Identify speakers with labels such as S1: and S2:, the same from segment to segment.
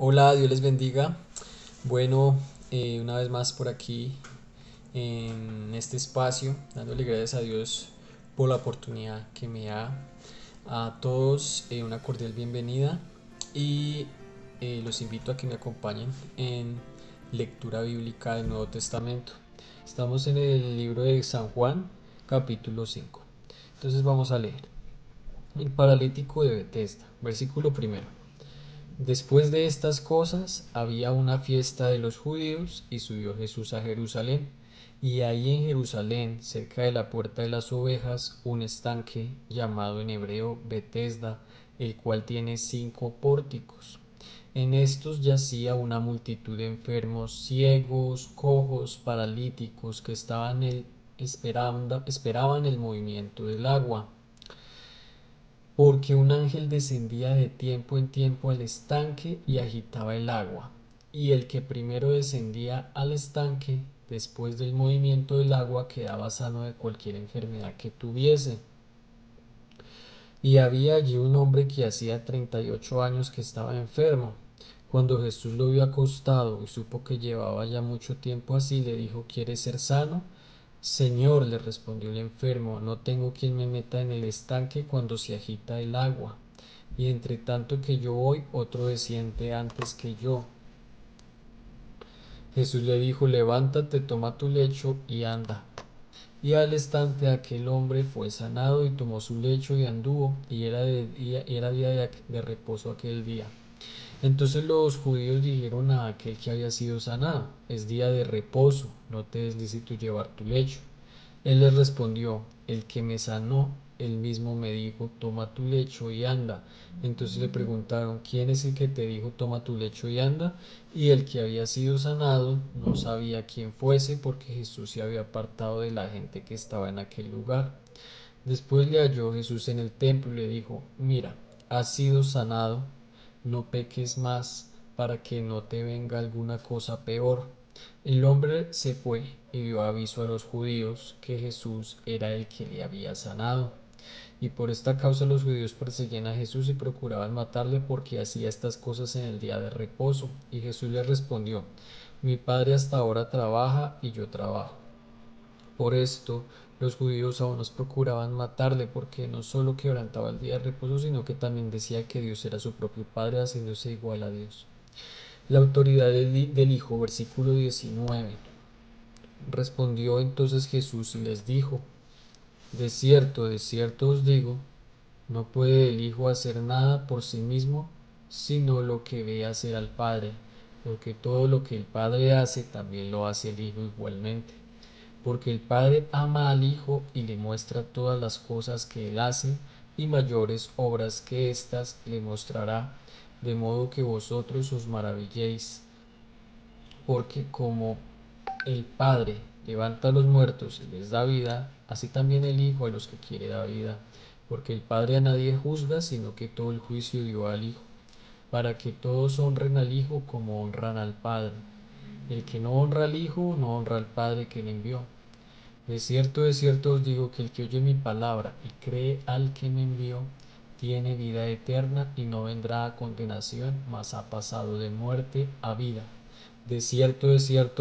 S1: Hola, Dios les bendiga. Bueno, una vez más por aquí en este espacio, dándole gracias a Dios por la oportunidad que me da. A todos una cordial bienvenida y los invito a que me acompañen en lectura bíblica del Nuevo Testamento. Estamos en el libro de San Juan, capítulo 5. Entonces vamos a leer. El paralítico de Betesda, versículo primero. Después de estas cosas había una fiesta de los judíos y subió Jesús a Jerusalén. Y ahí en Jerusalén, cerca de la puerta de las ovejas, un estanque llamado en hebreo Betesda, el cual tiene 5 pórticos. En estos yacía una multitud de enfermos, ciegos, cojos, paralíticos, que esperaban el movimiento del agua, porque un ángel descendía de tiempo en tiempo al estanque y agitaba el agua. Y el que primero descendía al estanque, después del movimiento del agua, quedaba sano de cualquier enfermedad que tuviese. Y había allí un hombre que hacía 38 años que estaba enfermo. Cuando Jesús lo vio acostado y supo que llevaba ya mucho tiempo así, le dijo: ¿Quieres ser sano? Señor, le respondió el enfermo, no tengo quien me meta en el estanque cuando se agita el agua, y entre tanto que yo voy, otro desciende antes que yo. Jesús le dijo: levántate, toma tu lecho y anda. Y al instante aquel hombre fue sanado y tomó su lecho y anduvo, y era día de reposo aquel día. Entonces los judíos dijeron a aquel que había sido sanado: es día de reposo, no te es lícito llevar tu lecho. Él les respondió: el que me sanó, él mismo me dijo: toma tu lecho y anda. Entonces le preguntaron: ¿quién es el que te dijo: toma tu lecho y anda? Y el que había sido sanado no sabía quién fuese, porque Jesús se había apartado de la gente que estaba en aquel lugar. Después le halló Jesús en el templo y le dijo: mira, has sido sanado, no peques más, para que no te venga alguna cosa peor. El hombre se fue y dio aviso a los judíos que Jesús era el que le había sanado. Y por esta causa los judíos perseguían a Jesús y procuraban matarle, porque hacía estas cosas en el día de reposo. Y Jesús les respondió: mi Padre hasta ahora trabaja y yo trabajo. Por esto los judíos aún nos procuraban matarle, porque no solo quebrantaba el día de reposo, sino que también decía que Dios era su propio Padre, haciéndose igual a Dios. La autoridad del Hijo, versículo 19. Respondió entonces Jesús y les dijo: de cierto os digo, no puede el Hijo hacer nada por sí mismo, sino lo que ve hacer al Padre, porque todo lo que el Padre hace, también lo hace el Hijo igualmente. Porque el Padre ama al Hijo y le muestra todas las cosas que él hace, y mayores obras que éstas le mostrará, de modo que vosotros os maravilléis. Porque como el Padre levanta a los muertos y les da vida, así también el Hijo a los que quiere da vida. Porque el Padre a nadie juzga, sino que todo el juicio dio al Hijo, para que todos honren al Hijo como honran al Padre. El que no honra al Hijo, no honra al Padre que le envió. De cierto os digo que el que oye mi palabra y cree al que me envió, tiene vida eterna y no vendrá a condenación, mas ha pasado de muerte a vida. De cierto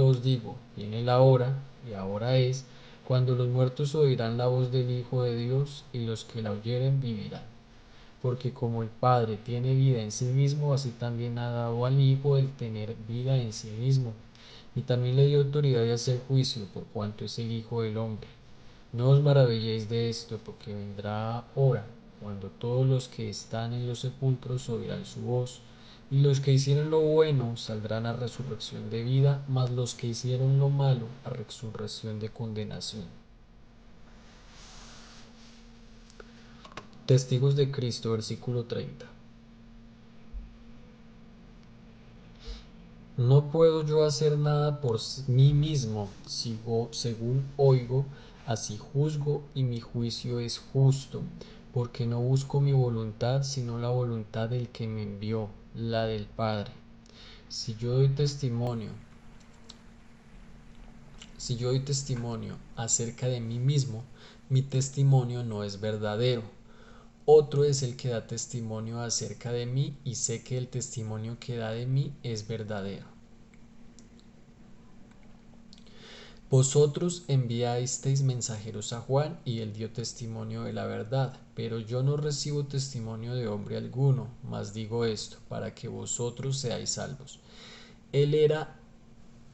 S1: os digo, viene la hora, y ahora es, cuando los muertos oirán la voz del Hijo de Dios, y los que la oyeren vivirán. Porque como el Padre tiene vida en sí mismo, así también ha dado al Hijo el tener vida en sí mismo. Y también le dio autoridad de hacer juicio, por cuanto es el Hijo del hombre. No os maravilléis de esto, porque vendrá hora cuando todos los que están en los sepulcros oirán su voz, y los que hicieron lo bueno saldrán a resurrección de vida, mas los que hicieron lo malo a resurrección de condenación. Testigos de Cristo, versículo 30. No puedo yo hacer nada por mí mismo, según oigo, así juzgo, y mi juicio es justo, porque no busco mi voluntad, sino la voluntad del que me envió, la del Padre. Si yo doy testimonio, si yo doy testimonio acerca de mí mismo, mi testimonio no es verdadero. otro es el que da testimonio acerca de mí, y sé que el testimonio que da de mí es verdadero. Vosotros enviasteis mensajeros a Juan, y él dio testimonio de la verdad, pero yo no recibo testimonio de hombre alguno, mas digo esto, para que vosotros seáis salvos. Él era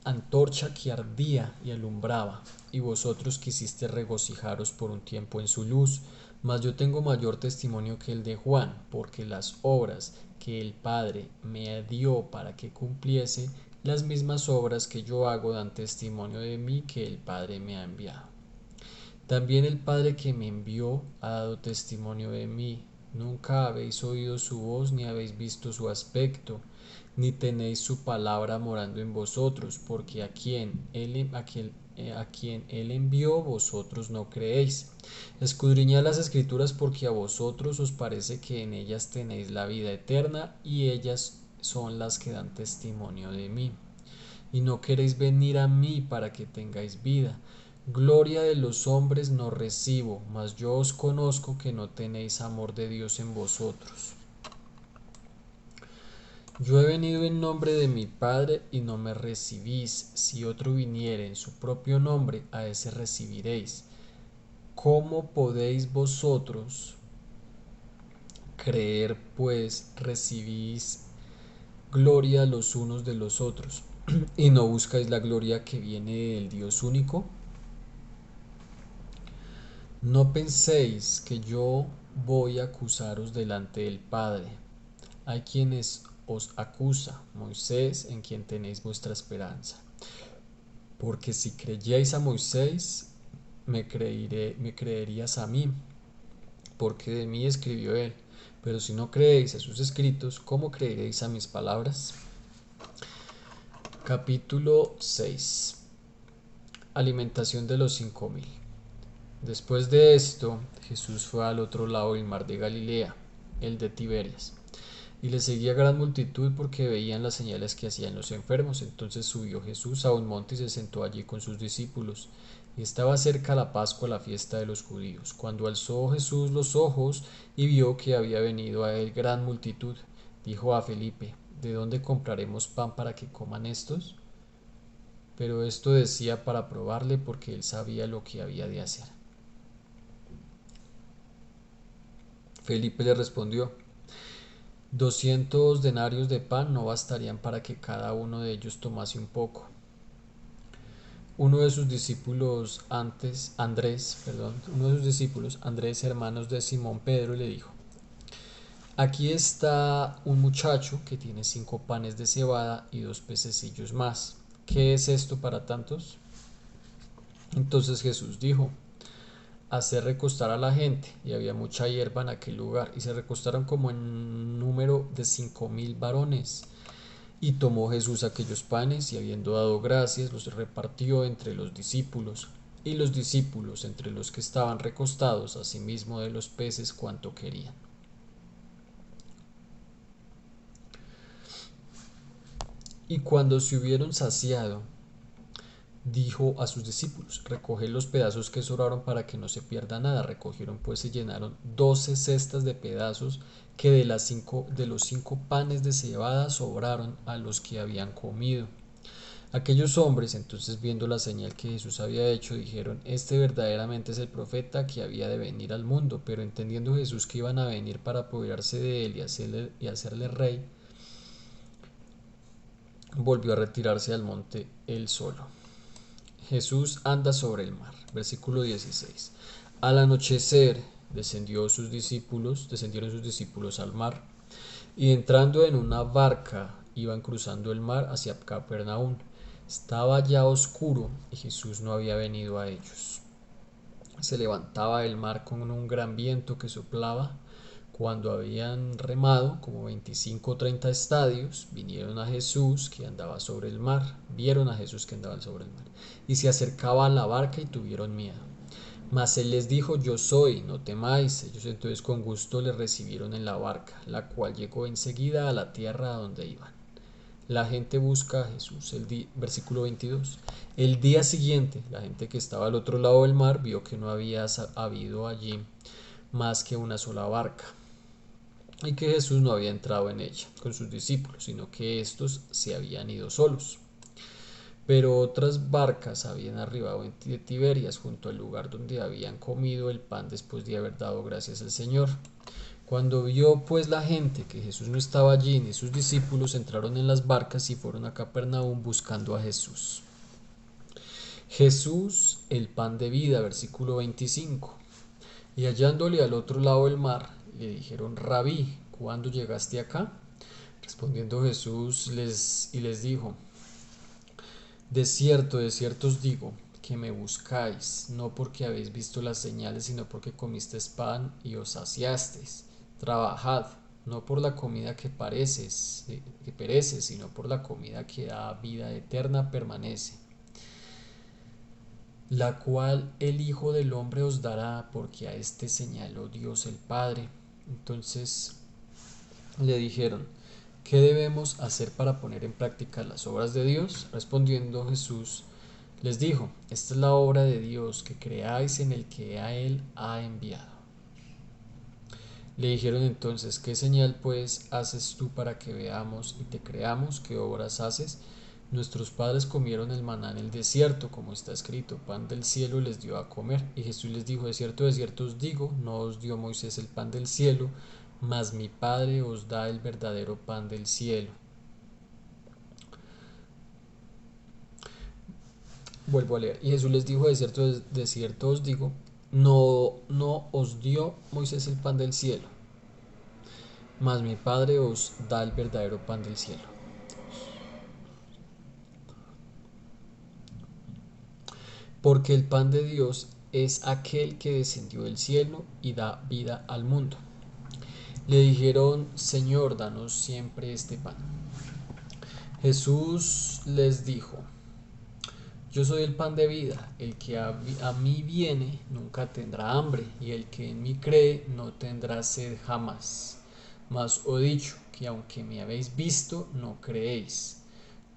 S1: antorcha que ardía y alumbraba, y vosotros quisiste regocijaros por un tiempo en su luz, mas yo tengo mayor testimonio que el de Juan, porque las obras que el Padre me dio para que cumpliese, las mismas obras que yo hago dan testimonio de mí que el Padre me ha enviado. También el Padre que me envió ha dado testimonio de mí. Nunca habéis oído su voz ni habéis visto su aspecto, ni tenéis su palabra morando en vosotros, porque a quien él envió vosotros no creéis. Escudriñad las Escrituras, porque a vosotros os parece que en ellas tenéis la vida eterna, y ellas son las que dan testimonio de mí. Y no queréis venir a mí para que tengáis vida. Gloria de los hombres no recibo, mas yo os conozco que no tenéis amor de Dios en vosotros. Yo he venido en nombre de mi Padre y no me recibís. Si otro viniere en su propio nombre, a ese recibiréis. ¿Cómo podéis vosotros creer, pues recibís gloria los unos de los otros y no buscáis la gloria que viene del Dios único? No penséis que yo voy a acusaros delante del Padre. Hay quienes os acusa, Moisés, en quien tenéis vuestra esperanza. Porque si creyerais a Moisés, me creerías a mí, porque de mí escribió él. Pero si no creéis a sus escritos, ¿cómo creeréis a mis palabras? Capítulo 6. Alimentación de los 5000. Después de esto, Jesús fue al otro lado del mar de Galilea, el de Tiberias, y le seguía gran multitud porque veían las señales que hacían los enfermos. Entonces subió Jesús a un monte y se sentó allí con sus discípulos. Y estaba cerca la Pascua, la fiesta de los judíos. Cuando alzó Jesús los ojos y vio que había venido a él gran multitud, dijo a Felipe: ¿De dónde compraremos pan para que coman estos? Pero esto decía para probarle, porque él sabía lo que había de hacer. Felipe le respondió: 200 denarios de pan no bastarían para que cada uno de ellos tomase un poco. Uno de sus discípulos, Andrés, hermanos de Simón Pedro, le dijo: Aquí está un muchacho que tiene 5 panes de cebada y 2 pececillos más. ¿Qué es esto para tantos? Entonces Jesús dijo: hacer recostar a la gente, y había mucha hierba en aquel lugar, y se recostaron como en número de 5000 varones. Y tomó Jesús aquellos panes, y habiendo dado gracias, los repartió entre los discípulos, y los discípulos entre los que estaban recostados, asimismo de los peces cuanto querían. Y cuando se hubieron saciado, dijo a sus discípulos: recoged los pedazos que sobraron para que no se pierda nada. Recogieron pues y llenaron 12 cestas de pedazos que de los 5 panes de cebada sobraron a los que habían comido. Aquellos hombres, entonces, viendo la señal que Jesús había hecho, dijeron: este verdaderamente es el profeta que había de venir al mundo. Pero entendiendo Jesús que iban a venir para apoderarse de él y hacerle rey, volvió a retirarse al monte él solo. Jesús anda sobre el mar. Versículo 16. Al anochecer descendieron sus discípulos al mar, y entrando en una barca iban cruzando el mar hacia Capernaum. Estaba ya oscuro y Jesús no había venido a ellos. Se levantaba el mar con un gran viento que soplaba. Cuando habían remado como 25 o 30 estadios, vieron a Jesús que andaba sobre el mar, y se acercaba a la barca y tuvieron miedo. Mas él les dijo: yo soy, no temáis. Ellos entonces con gusto le recibieron en la barca, la cual llegó enseguida a la tierra a donde iban. La gente busca a Jesús. Versículo 22. El día siguiente, la gente que estaba al otro lado del mar vio que no había habido allí más que una sola barca, y que Jesús no había entrado en ella con sus discípulos, sino que éstos se habían ido solos. Pero otras barcas habían arribado de Tiberias junto al lugar donde habían comido el pan después de haber dado gracias al Señor. Cuando vio pues la gente que Jesús no estaba allí ni sus discípulos, entraron en las barcas y fueron a Capernaum buscando a Jesús. Jesús, el pan de vida, versículo 25. Y hallándole al otro lado del mar, le dijeron: Rabí, ¿cuándo llegaste acá? Respondiendo Jesús les dijo: de cierto os digo, que me buscáis, no porque habéis visto las señales, sino porque comisteis pan y os saciasteis. Trabajad, no por la comida que perece, sino por la comida que da vida eterna permanece, la cual el Hijo del Hombre os dará, porque a este señaló Dios el Padre. Entonces le dijeron: ¿qué debemos hacer para poner en práctica las obras de Dios? Respondiendo Jesús les dijo: esta es la obra de Dios, que creáis en el que a Él ha enviado. Le dijeron entonces: ¿qué señal pues haces tú para que veamos y te creamos? ¿Qué obras haces? Nuestros padres comieron el maná en el desierto, como está escrito: pan del cielo les dio a comer. Y Jesús les dijo: de cierto os digo, no os dio Moisés el pan del cielo, mas mi Padre os da el verdadero pan del cielo. Vuelvo a leer. Y Jesús les dijo: de cierto os digo, no os dio Moisés el pan del cielo, mas mi Padre os da el verdadero pan del cielo. Porque el pan de Dios es aquel que descendió del cielo y da vida al mundo. Le dijeron: Señor, danos siempre este pan. Jesús les dijo: yo soy el pan de vida, el que a mí viene nunca tendrá hambre, y el que en mí cree no tendrá sed jamás. Mas os he dicho que aunque me habéis visto, no creéis.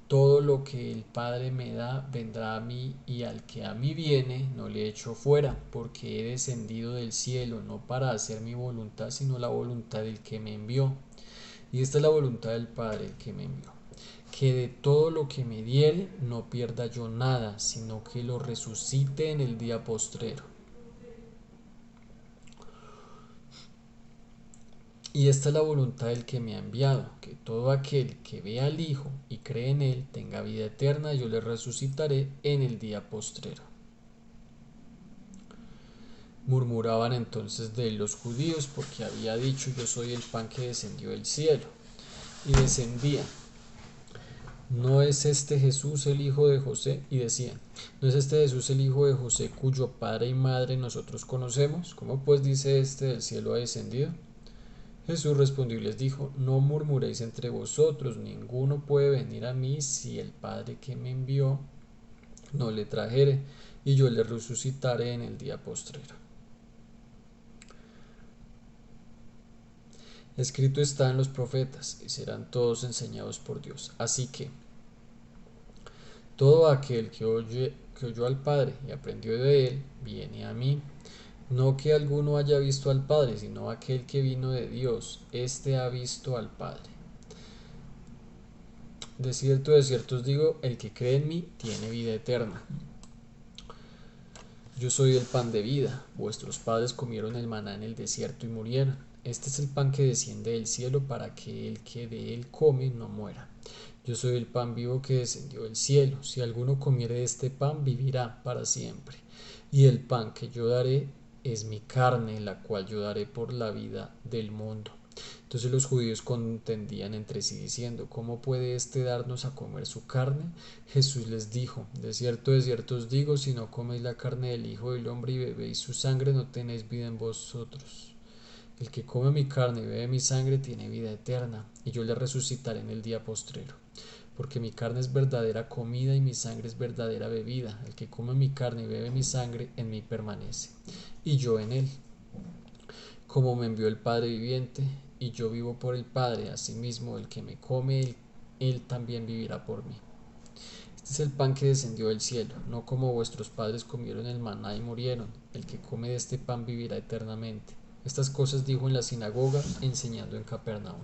S1: Todo lo que el Padre me da vendrá a mí, y al que a mí viene no le echo fuera, porque he descendido del cielo no para hacer mi voluntad, sino la voluntad del que me envió. Y esta es la voluntad del Padre, el que me envió: que de todo lo que me diere no pierda yo nada, sino que lo resucite en el día postrero. Y esta es la voluntad del que me ha enviado, que todo aquel que vea al Hijo y cree en Él tenga vida eterna, y yo le resucitaré en el día postrero. Murmuraban entonces de él los judíos, porque había dicho: yo soy el pan que descendió del cielo. Y descendía: ¿no es este Jesús el hijo de José? Y decían: ¿no es este Jesús el hijo de José, cuyo padre y madre nosotros conocemos? ¿Cómo pues dice este: del cielo ha descendido? Jesús respondió y les dijo: no murmuréis entre vosotros, ninguno puede venir a mí si el Padre que me envió no le trajere, y yo le resucitaré en el día postrero. Escrito está en los profetas, y serán todos enseñados por Dios. Así que todo aquel que oyó al Padre y aprendió de él, viene a mí. No que alguno haya visto al Padre, sino aquel que vino de Dios, éste ha visto al Padre. De cierto os digo, el que cree en mí tiene vida eterna. Yo soy el pan de vida. Vuestros padres comieron el maná en el desierto y murieron. Este es el pan que desciende del cielo, para que el que de él come no muera. Yo soy el pan vivo que descendió del cielo. Si alguno comiere de este pan, vivirá para siempre. Y el pan que yo daré es mi carne, la cual yo daré por la vida del mundo. Entonces los judíos contendían entre sí diciendo: ¿cómo puede éste darnos a comer su carne? Jesús les dijo: de cierto os digo, si no coméis la carne del Hijo del Hombre y bebéis su sangre, no tenéis vida en vosotros. El que come mi carne y bebe mi sangre tiene vida eterna, y yo le resucitaré en el día postrero. Porque mi carne es verdadera comida y mi sangre es verdadera bebida. El que come mi carne y bebe mi sangre, en mí permanece, y yo en él. Como me envió el Padre viviente, y yo vivo por el Padre, asimismo el que me come, él también vivirá por mí. Este es el pan que descendió del cielo, no como vuestros padres comieron el maná y murieron. El que come de este pan vivirá eternamente. Estas cosas dijo en la sinagoga, enseñando en Capernaum.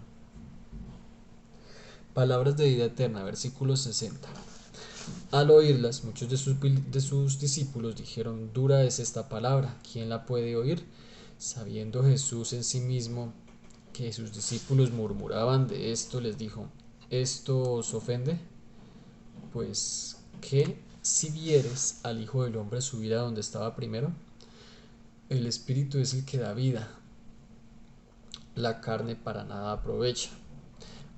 S1: Palabras de vida eterna, versículo 60. Al oírlas, muchos de sus discípulos dijeron: dura es esta palabra, ¿quién la puede oír? Sabiendo Jesús en sí mismo que sus discípulos murmuraban de esto, les dijo: ¿esto os ofende? Pues, ¿qué si vieres al Hijo del Hombre subir a donde estaba primero? El Espíritu es el que da vida, la carne para nada aprovecha.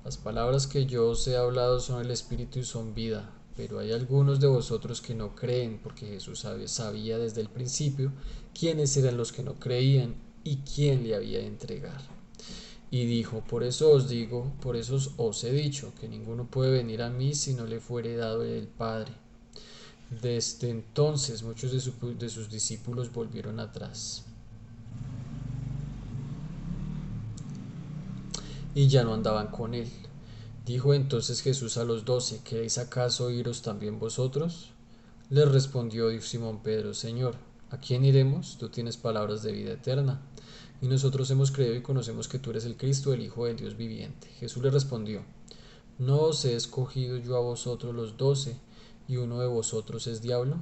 S1: Las palabras que yo os he hablado son el Espíritu y son vida, pero hay algunos de vosotros que no creen, porque Jesús sabía desde el principio quiénes eran los que no creían y quién le había de entregar. Y dijo: por eso os digo, por eso os he dicho, que ninguno puede venir a mí si no le fuere dado el Padre. Desde entonces muchos de sus discípulos volvieron atrás y ya no andaban con él. Dijo entonces Jesús a los 12: ¿queréis acaso iros también vosotros? Les respondió Simón Pedro: Señor, ¿a quién iremos? Tú tienes palabras de vida eterna, y nosotros hemos creído y conocemos que tú eres el Cristo, el Hijo del Dios viviente. Jesús le respondió: ¿no os he escogido yo a vosotros los 12, y uno de vosotros es diablo?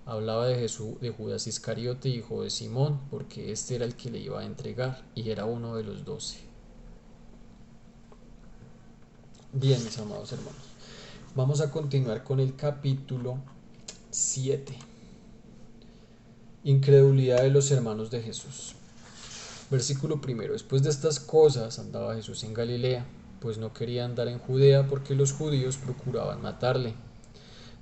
S1: Hablaba de Jesús, de Judas Iscariote, hijo de Simón, porque este era el que le iba a entregar, y era uno de los 12. Bien, mis amados hermanos, vamos a continuar con el capítulo 7. Incredulidad de los hermanos de Jesús. Versículo primero. Después de estas cosas andaba Jesús en Galilea, pues no quería andar en Judea porque los judíos procuraban matarle.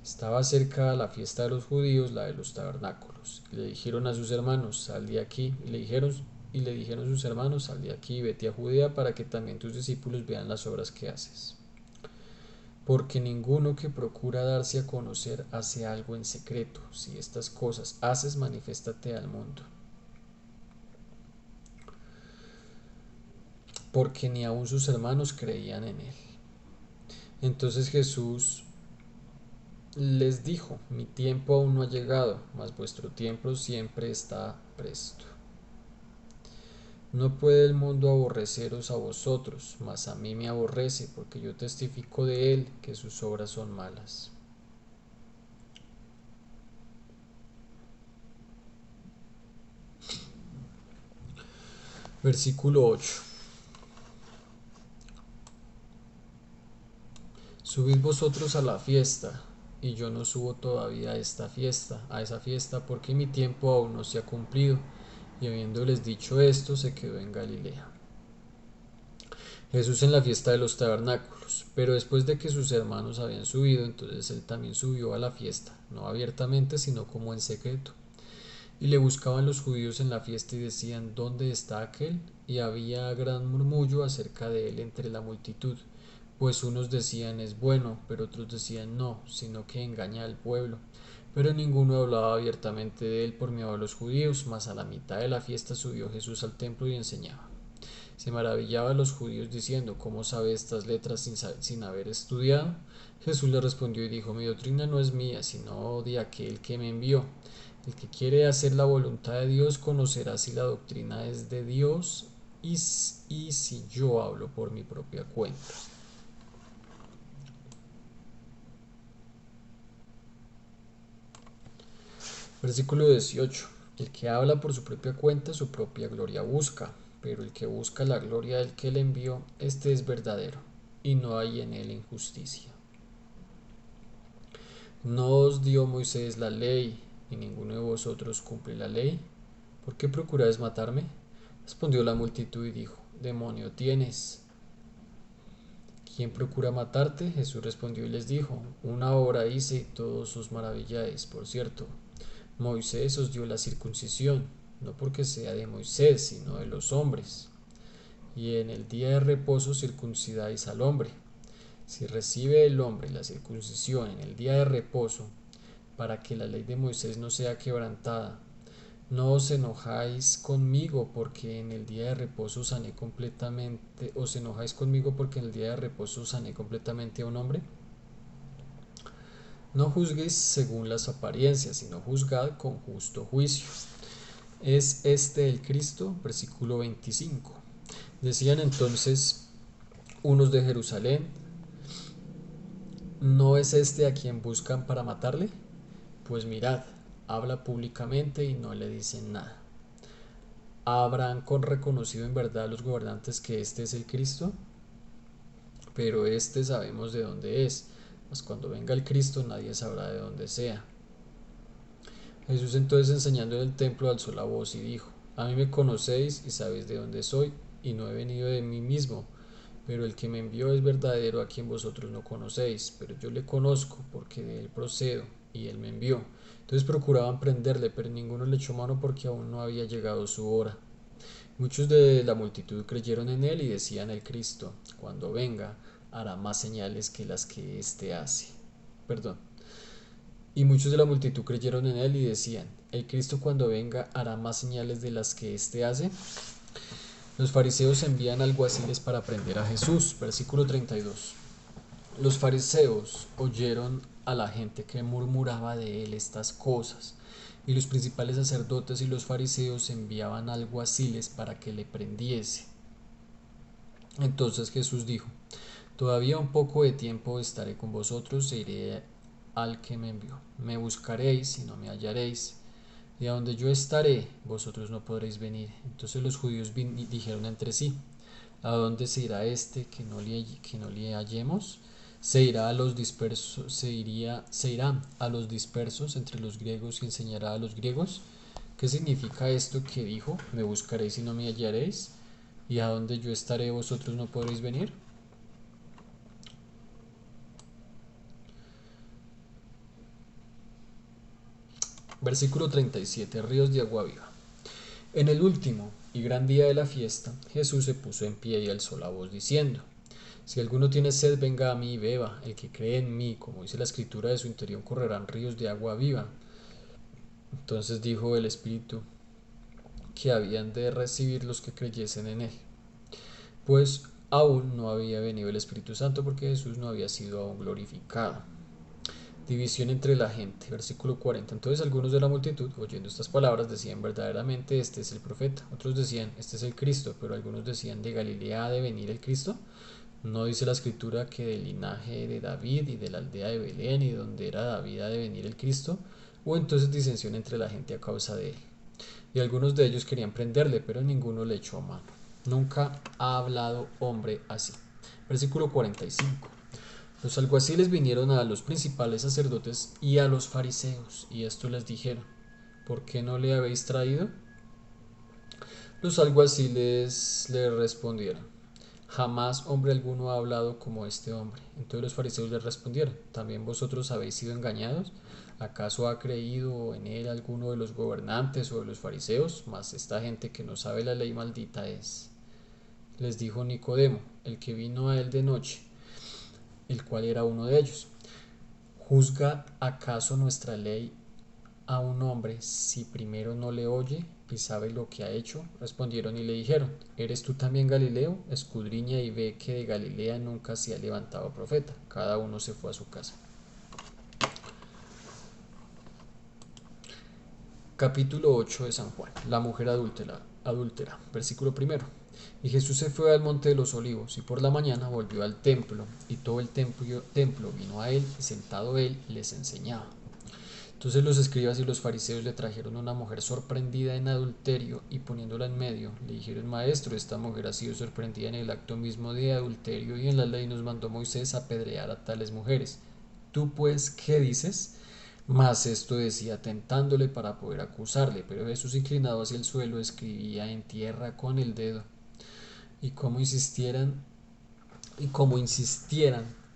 S1: Estaba cerca la fiesta de los judíos, la de los tabernáculos. Y le dijeron a sus hermanos: sal de aquí. Y le dijeron sus hermanos: sal de aquí y vete a Judea, para que también tus discípulos vean las obras que haces. Porque ninguno que procura darse a conocer hace algo en secreto. Si estas cosas haces, manifiéstate al mundo. Porque ni aun sus hermanos creían en él. Entonces Jesús les dijo: mi tiempo aún no ha llegado, mas vuestro tiempo siempre está presto. No puede el mundo aborreceros a vosotros, mas a mí me aborrece, porque yo testifico de él que sus obras son malas. Versículo 8. Subid vosotros a la fiesta, y yo no subo todavía a esa fiesta, porque mi tiempo aún no se ha cumplido. Y habiéndoles dicho esto, se quedó en Galilea. Jesús en la fiesta de los tabernáculos. Pero después de que sus hermanos habían subido, entonces él también subió a la fiesta, no abiertamente, sino como en secreto. Y le buscaban los judíos en la fiesta y decían: ¿dónde está aquel? Y había gran murmullo acerca de él entre la multitud, pues unos decían: es bueno, pero otros decían: no, sino que engaña al pueblo. Pero ninguno hablaba abiertamente de él por miedo a los judíos. Mas a la mitad de la fiesta subió Jesús al templo y enseñaba. Se maravillaban los judíos diciendo: ¿cómo sabe estas letras sin haber estudiado? Jesús le respondió y dijo: mi doctrina no es mía, sino de aquel que me envió. El que quiere hacer la voluntad de Dios conocerá si la doctrina es de Dios y si yo hablo por mi propia cuenta. Versículo 18. El que habla por su propia cuenta, su propia gloria busca, pero el que busca la gloria del que le envió, este es verdadero, y no hay en él injusticia. ¿No os dio Moisés la ley, y ninguno de vosotros cumple la ley? ¿Por qué procuráis matarme? Respondió la multitud y dijo: demonio tienes. ¿Quién procura matarte? Jesús respondió y les dijo: una obra hice y todos os maravilláis. Por cierto, Moisés os dio la circuncisión, no porque sea de Moisés, sino de los hombres. Y en el día de reposo circuncidáis al hombre. Si recibe el hombre la circuncisión en el día de reposo, para que la ley de Moisés no sea quebrantada, ¿no os enojáis conmigo porque en el día de reposo sané completamente? ¿Os enojáis conmigo porque en el día de reposo sané completamente a un hombre? No juzguéis según las apariencias, sino juzgad con justo juicio. ¿Es este el Cristo? Versículo 25. Decían entonces unos de Jerusalén: ¿no es este a quien buscan para matarle? Pues mirad, habla públicamente y no le dicen nada. ¿Habrán reconocido en verdad los gobernantes que este es el Cristo? Pero este sabemos de dónde es, mas cuando venga el Cristo nadie sabrá de dónde sea. Jesús entonces, enseñando en el templo, alzó la voz y dijo: a mí me conocéis y sabéis de dónde soy, y no he venido de mí mismo, pero el que me envió es verdadero, a quien vosotros no conocéis, pero yo le conozco, porque de él procedo, y él me envió. Entonces procuraban prenderle, pero ninguno le echó mano, porque aún no había llegado su hora. Muchos de la multitud creyeron en él y decían: el Cristo, cuando venga, hará más señales que las que éste hace. Perdón. Y muchos de la multitud creyeron en él y decían: el Cristo, cuando venga, hará más señales de las que éste hace. Los fariseos envían alguaciles para prender a Jesús. Versículo 32. Los fariseos oyeron a la gente que murmuraba de él estas cosas, y los principales sacerdotes y los fariseos enviaban alguaciles para que le prendiese. Entonces Jesús dijo: todavía un poco de tiempo estaré con vosotros e iré al que me envió. Me buscaréis y no me hallaréis, y a donde yo estaré, vosotros no podréis venir. Entonces los judíos dijeron entre sí: ¿a dónde se irá este que no le hallemos? Se irá a los dispersos entre los griegos y enseñará a los griegos. ¿Qué significa esto que dijo: me buscaréis y no me hallaréis, y a donde yo estaré vosotros no podréis venir? Versículo 37. Ríos de agua viva. En el último y gran día de la fiesta, Jesús se puso en pie y alzó la voz diciendo: si alguno tiene sed, venga a mí y beba. El que cree en mí, como dice la escritura, de su interior correrán ríos de agua viva. Entonces dijo el Espíritu que habían de recibir los que creyesen en él, pues aún no había venido el Espíritu Santo, porque Jesús no había sido aún glorificado. División entre la gente. Versículo 40. Entonces algunos de la multitud, oyendo estas palabras, decían: verdaderamente este es el profeta. Otros decían: este es el Cristo. Pero algunos decían: ¿de Galilea ha de venir el Cristo? ¿No dice la escritura que del linaje de David y de la aldea de Belén y donde era David ha de venir el Cristo? Hubo entonces disensión entre la gente a causa de él. Y algunos de ellos querían prenderle, pero ninguno le echó mano. Nunca ha hablado hombre así. Versículo 45. Los alguaciles vinieron a los principales sacerdotes y a los fariseos, y esto les dijeron: ¿por qué no le habéis traído? Los alguaciles le respondieron: jamás hombre alguno ha hablado como este hombre. Entonces los fariseos le respondieron: ¿también vosotros habéis sido engañados? ¿Acaso ha creído en él alguno de los gobernantes o de los fariseos? Mas esta gente que no sabe la ley, maldita es. Les dijo Nicodemo, el que vino a él de noche, el cual era uno de ellos: ¿juzga acaso nuestra ley a un hombre si primero no le oye y sabe lo que ha hecho? Respondieron y le dijeron: ¿eres tú también Galileo? Escudriña y ve que de Galilea nunca se ha levantado profeta. Cada uno se fue a su casa. Capítulo 8 de San Juan. La mujer adúltera. Versículo primero. Y Jesús se fue al monte de los olivos, y por la mañana volvió al templo, y todo el templo vino a él, y sentado él les enseñaba. Entonces los escribas y los fariseos le trajeron una mujer sorprendida en adulterio, y poniéndola en medio, le dijeron: maestro, esta mujer ha sido sorprendida en el acto mismo de adulterio, y en la ley nos mandó Moisés apedrear a tales mujeres. ¿Tú pues qué dices? Mas esto decía tentándole para poder acusarle, pero Jesús, inclinado hacia el suelo, escribía en tierra con el dedo. Y como insistieran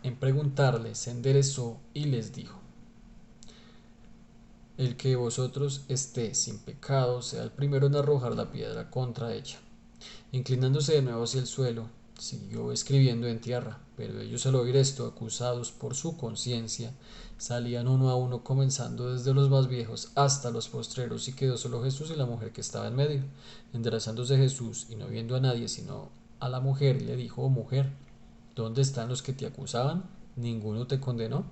S1: en preguntarle, se enderezó y les dijo: el que de vosotros esté sin pecado sea el primero en arrojar la piedra contra ella. Inclinándose de nuevo hacia el suelo, siguió escribiendo en tierra, pero ellos, al oír esto, acusados por su conciencia, salían uno a uno, comenzando desde los más viejos hasta los postreros, y quedó solo Jesús y la mujer que estaba en medio. Enderezándose Jesús y no viendo a nadie sino a la mujer, le dijo: oh mujer, ¿dónde están los que te acusaban? ¿Ninguno te condenó?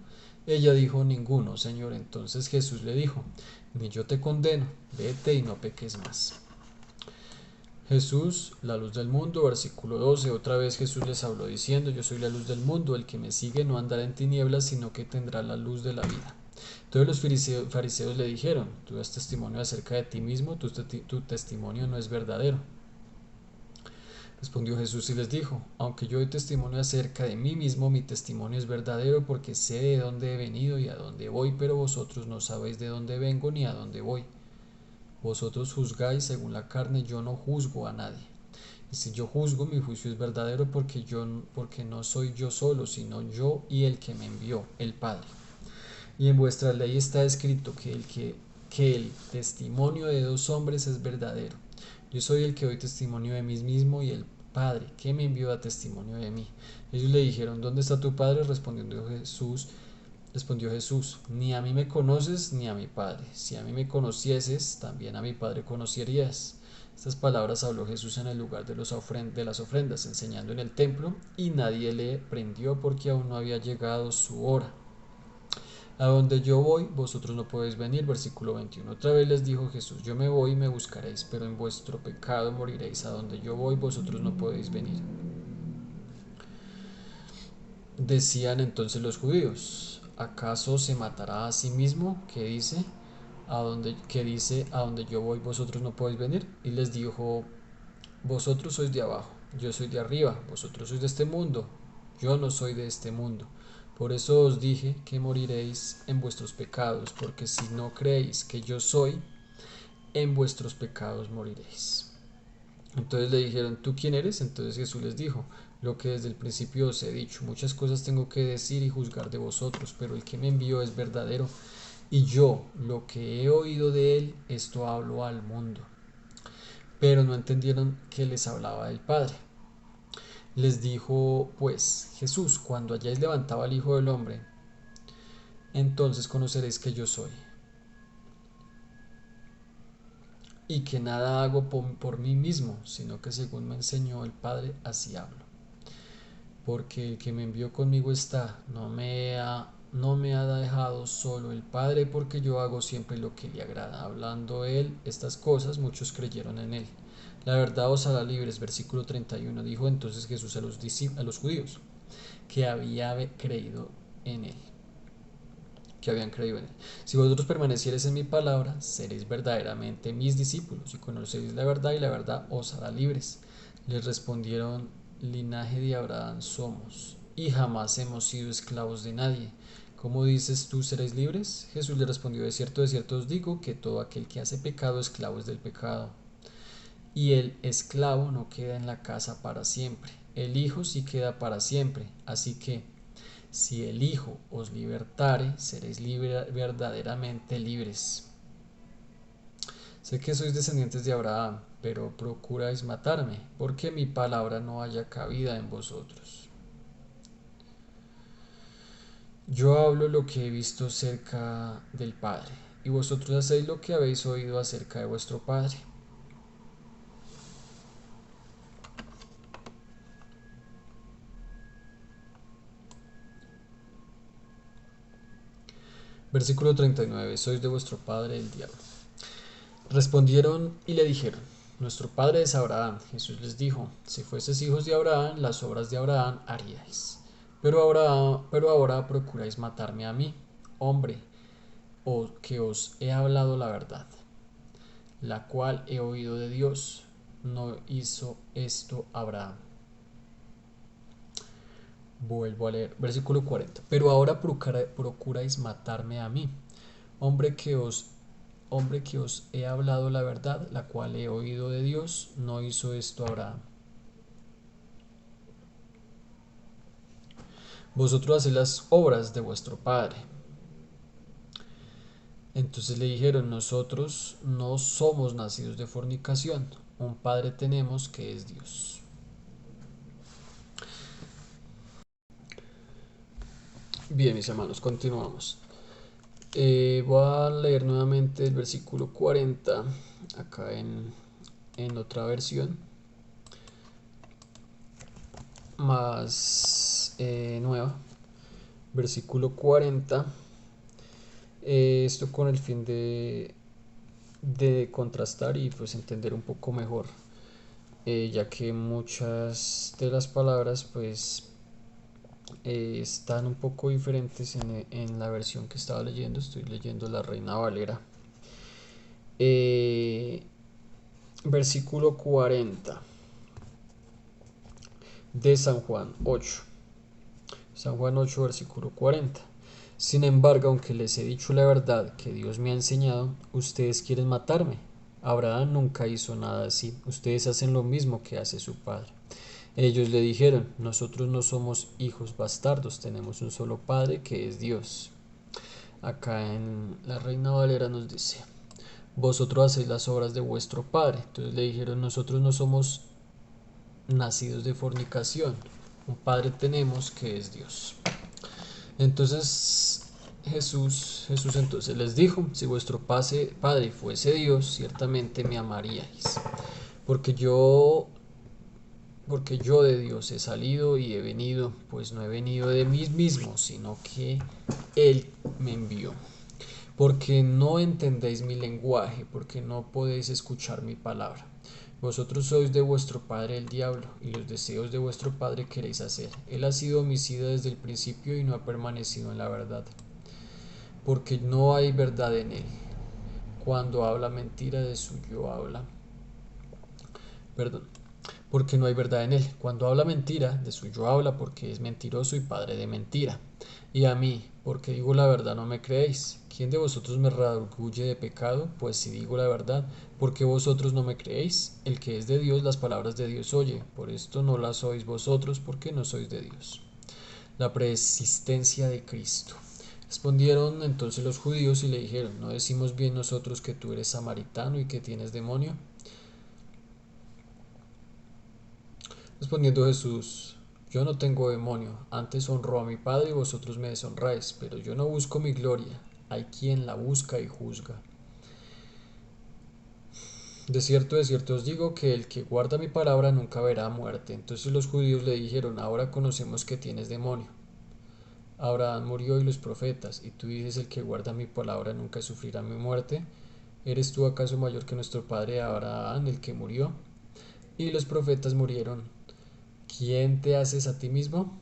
S1: Ella dijo, ninguno, Señor. Entonces Jesús le dijo, ni yo te condeno, vete y no peques más. Jesús, la luz del mundo, versículo 12. Otra vez Jesús les habló diciendo, yo soy la luz del mundo, el que me sigue no andará en tinieblas, sino que tendrá la luz de la vida. Entonces los fariseos le dijeron, tú das testimonio acerca de ti mismo, tu testimonio no es verdadero. Respondió Jesús y les dijo, aunque yo doy testimonio acerca de mí mismo, mi testimonio es verdadero porque sé de dónde he venido y a dónde voy, pero vosotros no sabéis de dónde vengo ni a dónde voy. Vosotros juzgáis según la carne, yo no juzgo a nadie. Y si yo juzgo, mi juicio es verdadero porque no soy yo solo, sino yo y el que me envió, el Padre. Y en vuestra ley está escrito que el testimonio de dos hombres es verdadero. Yo soy el que doy testimonio de mí mismo y el Padre que me envió a testimonio de mí. Ellos le dijeron, ¿dónde está tu Padre? Respondió Jesús, ni a mí me conoces ni a mi Padre. Si a mí me conocieses, también a mi Padre conocerías. Estas palabras habló Jesús en el lugar de las ofrendas, enseñando en el templo, y nadie le prendió porque aún no había llegado su hora. A donde yo voy, vosotros no podéis venir. Versículo 21. Otra vez les dijo Jesús, yo me voy y me buscaréis, pero en vuestro pecado moriréis. A donde yo voy, vosotros no podéis venir. Decían entonces los judíos, ¿acaso se matará a sí mismo? Que dice, a donde yo voy, vosotros no podéis venir. Y les dijo, vosotros sois de abajo, yo soy de arriba, vosotros sois de este mundo, yo no soy de este mundo. Por eso os dije que moriréis en vuestros pecados, porque si no creéis que yo soy, en vuestros pecados moriréis. Entonces le dijeron, ¿tú quién eres? Entonces Jesús les dijo, lo que desde el principio os he dicho, muchas cosas tengo que decir y juzgar de vosotros, pero el que me envió es verdadero, y yo, lo que he oído de él, esto hablo al mundo. Pero no entendieron que les hablaba del Padre. Les dijo pues Jesús, cuando hayáis levantado al Hijo del Hombre, entonces conoceréis que yo soy, y que nada hago por mí mismo, sino que según me enseñó el Padre, así hablo. Porque el que me envió conmigo está, no me ha dejado solo el Padre, porque yo hago siempre lo que le agrada. Hablando él estas cosas, muchos creyeron en él. La verdad os hará libres, versículo 31. Dijo entonces Jesús a los judíos que habían creído en él. Si vosotros permaneciereis en mi palabra, seréis verdaderamente mis discípulos y conoceréis la verdad y la verdad os hará libres. Les respondieron, linaje de Abraham somos y jamás hemos sido esclavos de nadie. ¿Cómo dices tú seréis libres? Jesús le respondió, de cierto os digo que todo aquel que hace pecado, esclavo es del pecado. Y el esclavo no queda en la casa para siempre, el Hijo sí queda para siempre. Así que si el Hijo os libertare, seréis verdaderamente libres. Sé que sois descendientes de Abraham, pero procuráis matarme, porque mi palabra no haya cabida en vosotros. Yo hablo lo que he visto cerca del Padre, y vosotros hacéis lo que habéis oído acerca de vuestro Padre. Versículo 39. Sois de vuestro padre el diablo. Respondieron y le dijeron, nuestro padre es Abraham. Jesús les dijo, si fueseis hijos de Abraham, las obras de Abraham haríais. Pero ahora procuráis matarme a mí, hombre, o que os he hablado la verdad, la cual he oído de Dios. No hizo esto Abraham. Vuelvo a leer, versículo 40. Pero ahora procuráis matarme a mí, hombre que os he hablado la verdad, la cual he oído de Dios. No hizo esto Abraham. Vosotros hacéis las obras de vuestro padre. Entonces le dijeron, nosotros no somos nacidos de fornicación, un padre tenemos que es Dios. Bien, mis hermanos, continuamos. Voy a leer nuevamente el versículo 40, acá en otra versión más nueva. versículo 40. Esto con el fin de contrastar y pues entender un poco mejor, ya que muchas de las palabras pues están un poco diferentes en la versión que estaba leyendo. Estoy leyendo la Reina Valera. Eh, Versículo 40 de San Juan 8. San Juan 8, versículo 40. Sin embargo, aunque les he dicho la verdad que Dios me ha enseñado, ustedes quieren matarme. Abraham nunca hizo nada así. Ustedes hacen lo mismo que hace su padre. Ellos le dijeron, nosotros no somos hijos bastardos, tenemos un solo padre que es Dios. Acá en la Reina Valera nos dice, vosotros hacéis las obras de vuestro padre. Entonces le dijeron, nosotros no somos nacidos de fornicación, un padre tenemos que es Dios. Entonces Jesús entonces les dijo, si vuestro padre fuese Dios, ciertamente me amaríais, porque yo porque yo de Dios he salido y he venido, pues no he venido de mí mismo, sino que Él me envió. Porque no entendéis mi lenguaje, porque no podéis escuchar mi palabra. Vosotros sois de vuestro padre el diablo, y los deseos de vuestro padre queréis hacer. Él ha sido homicida desde el principio y no ha permanecido en la verdad, porque no hay verdad en él. Cuando habla mentira, de suyo habla. Perdón. Porque no hay verdad en él. Cuando habla mentira, de suyo habla, porque es mentiroso y padre de mentira. Y a mí, porque digo la verdad, no me creéis. ¿Quién de vosotros me redarguye de pecado? Pues si digo la verdad, ¿por qué vosotros no me creéis? El que es de Dios, las palabras de Dios oye. Por esto no las oís vosotros, porque no sois de Dios. La persistencia de Cristo. Respondieron entonces los judíos y le dijeron, ¿no decimos bien nosotros que tú eres samaritano y que tienes demonio? Respondiendo Jesús, yo no tengo demonio, antes honro a mi Padre y vosotros me deshonráis, pero yo no busco mi gloria, hay quien la busca y juzga. De cierto os digo que el que guarda mi palabra nunca verá muerte. Entonces los judíos le dijeron, ahora conocemos que tienes demonio. Abraham murió y los profetas, y tú dices el que guarda mi palabra nunca sufrirá mi muerte. ¿Eres tú acaso mayor que nuestro padre Abraham, el que murió? Y los profetas murieron. ¿Quién te haces a ti mismo?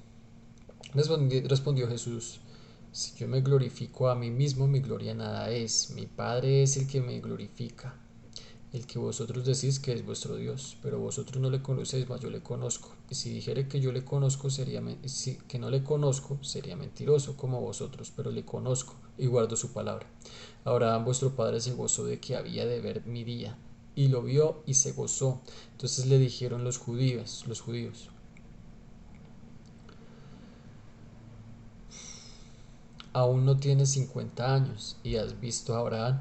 S1: Respondió Jesús, si yo me glorifico a mí mismo, mi gloria nada es, mi Padre es el que me glorifica, el que vosotros decís que es vuestro Dios, pero vosotros no le conocéis, mas yo le conozco, y si dijere que yo le conozco, que no le conozco, sería mentiroso como vosotros, pero le conozco y guardo su palabra. Abraham vuestro Padre se gozó de que había de ver mi día, y lo vio y se gozó. Entonces le dijeron los judíos, aún no tienes 50 años y has visto a Abraham.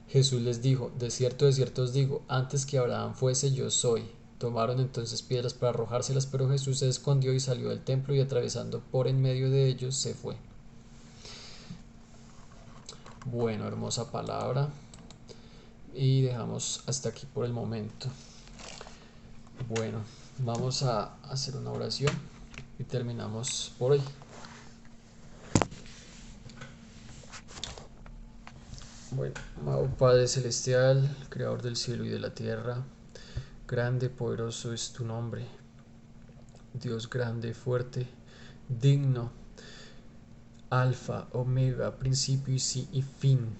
S1: Jesús les dijo, de cierto os digo, antes que Abraham fuese, yo soy. Tomaron entonces piedras para arrojárselas, pero Jesús se escondió y salió del templo y atravesando por en medio de ellos se fue. Bueno, hermosa palabra. Y dejamos hasta aquí por el momento. Bueno, vamos a hacer una oración y terminamos por hoy. Bueno, amado Padre Celestial, Creador del cielo y de la tierra, grande, poderoso es tu nombre, Dios grande, fuerte, digno, alfa, omega, principio y fin.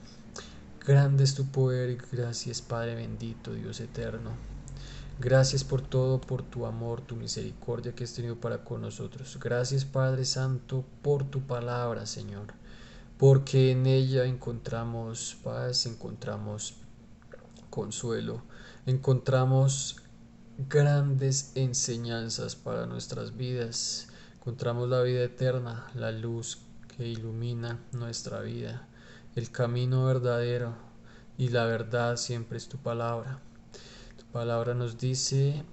S1: Grande es tu poder y gracias, Padre bendito, Dios eterno. Gracias por todo, por tu amor, tu misericordia que has tenido para con nosotros. Gracias, Padre Santo, por tu palabra, Señor, porque en ella encontramos paz, encontramos consuelo, encontramos grandes enseñanzas para nuestras vidas. Encontramos la vida eterna, la luz que ilumina nuestra vida, el camino verdadero y la verdad siempre es tu palabra. Tu palabra nos dice,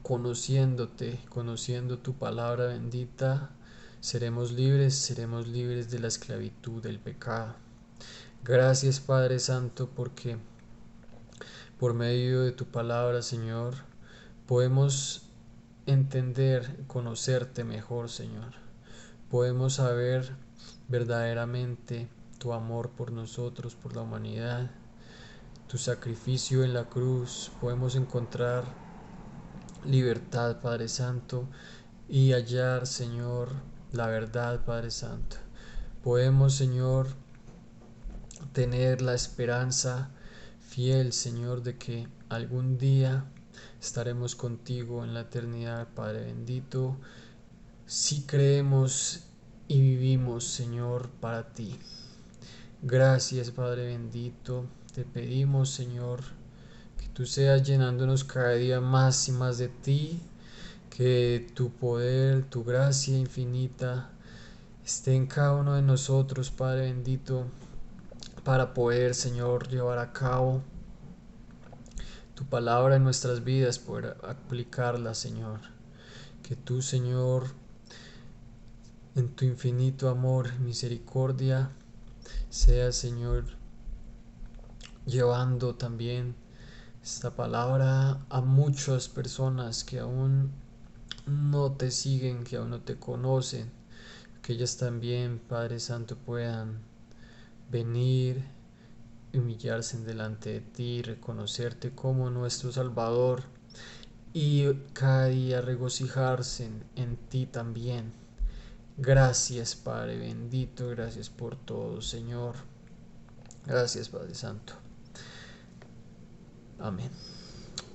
S1: conociéndote, conociendo tu palabra bendita, seremos libres de la esclavitud del pecado. Gracias Padre Santo porque por medio de tu palabra, Señor, podemos entender, conocerte mejor, Señor. podemos saber verdaderamente tu amor por nosotros, por la humanidad, tu sacrificio en la cruz. Podemos encontrar libertad, Padre Santo, y hallar, Señor, la verdad, Padre Santo. Podemos, Señor, tener la esperanza fiel, Señor, de que algún día estaremos contigo en la eternidad, Padre bendito, si creemos y vivimos, Señor, para ti. Gracias, Padre bendito, te pedimos, Señor, que tú seas llenándonos cada día más y más de ti, que tu poder, tu gracia infinita esté en cada uno de nosotros, Padre bendito, para poder, Señor, llevar a cabo tu palabra en nuestras vidas, poder aplicarla, Señor. Que tú, Señor, en tu infinito amor y misericordia, seas, Señor, llevando también esta palabra a muchas personas que aún no te siguen, que aún no te conocen, que ellas también, Padre Santo, puedan venir, humillarse delante de ti, reconocerte como nuestro Salvador y cada día regocijarse en ti también. Gracias, Padre bendito, gracias por todo, Señor. Gracias, Padre Santo. Amén.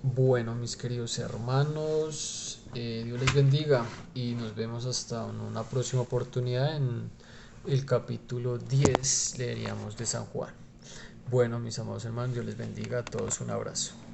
S1: Bueno, mis queridos hermanos, Dios les bendiga y nos vemos hasta una próxima oportunidad en el capítulo 10, leeríamos de San Juan. Bueno, mis amados hermanos, Dios les bendiga a todos, un abrazo.